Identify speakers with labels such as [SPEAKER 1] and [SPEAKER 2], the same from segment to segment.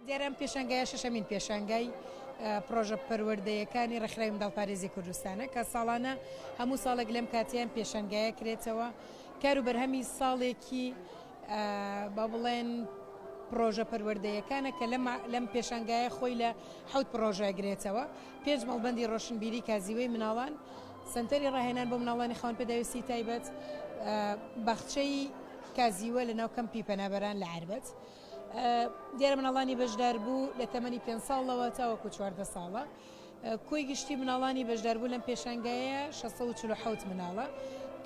[SPEAKER 1] دیێرەم پێشەنگایە شەشەمین پێشەنگای پرۆژە پەروەردەیەکانی ڕێکخراوی منداڵپارێزی کوردستانە کە ساڵانە هەموو ساڵێک لەم کاتیان پێشەنگایە کرێتەوە کار و بەرهەمی ساڵێکی با بڵێن پرۆژە پەروەردەیەکانە کە لەم پێشەنگایە خۆی لە حەوت پرۆژەگرێتەوە 5 مەڵبەندی ڕۆشنبیری کازیوەی مناڵان سنتەری ڕاهێنان بۆ مناڵانی خاوەن پێداویستی تایبەت باخچەی کازیوە لە ناو کەمپی پەنابەران لە عەربەت دیارە مناڵانی بەشدار بوو لە تەمەنی 5 ساڵەوە تاوەکو 14 ساڵە کۆی گشتی مناڵانی بەشداربوو لەم پێشەنگایە 647 مناڵە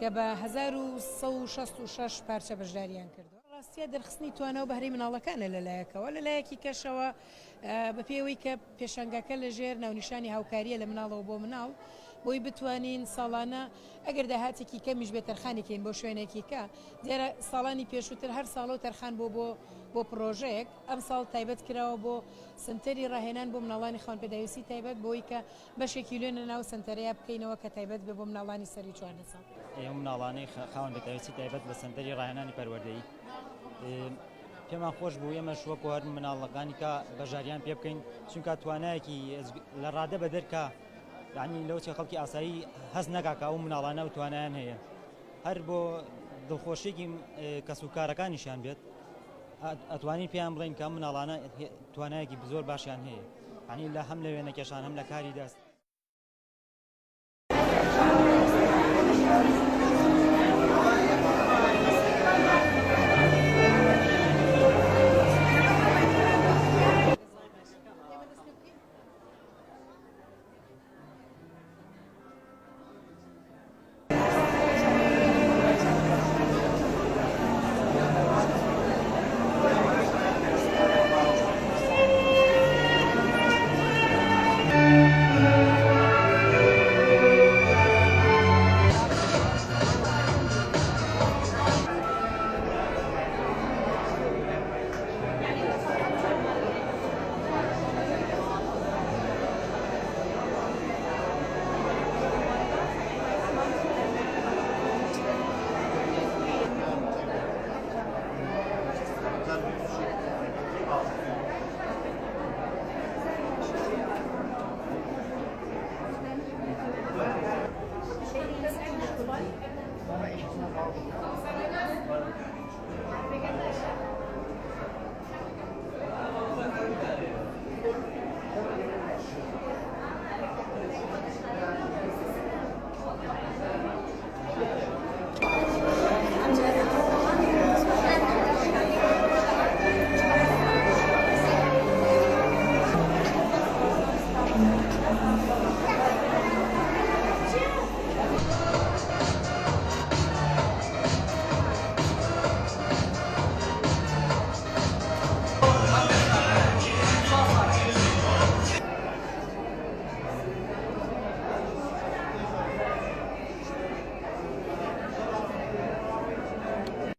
[SPEAKER 1] کە بە 1166 پارچە بەشداریان کردووە ڕاستیە دەرخستنی توانە و بەهرەی مناڵەکانە لەلایەکەوە لەلایەکی کەشەوە بە پێوەی کە پێشەنگەکە لەژێر ناونیشانی هاوکاریە لە مناڵەوە بۆ مناڵ بۆی بتوانین ساڵانە ئەگەر داهاتێکی کەمیش بێت تەرخانێکین بۆ شوێنێکی کە دیارە ساڵانی پێشووتر هەر ساڵە و تەرخان بۆ پرۆژەیەک ئەم ساڵ تایبەت کراوە بۆ سنتەری ڕاهێنان بۆ مناڵانی خاوەن پێداویستی تایبەت بۆی کە بەشێکی لێنە ناو سنتەرەیە بکەینەوە کە تایبەت بێ بۆ مناڵانی سەری 14 ساڵ
[SPEAKER 2] ئێمە مناڵانی خاوەن پێداویستی تایبەت بە سنتەری ڕاهێنانی پەروەردەیی پێمان خۆش بوو ئێمە شوەکو هەر مناڵەکانی کە بەژاریان پێ بکەین چونکە توانایەکی لە ڕادە بە دەرکا یعنی لەوچی خەڵکی ئاسایی هەست نەکاکە ئەو مناڵانە و توانایان هەیە هەر بۆ دڵخۆشیێکی کەسوکارەکانیشان بێت ئەتوانین پێیان بڵین کە مناڵانە توانایەکی زۆر باشیان هەیە یعنی لە هەم لە وێنە کێشان هەم لە کاری دەست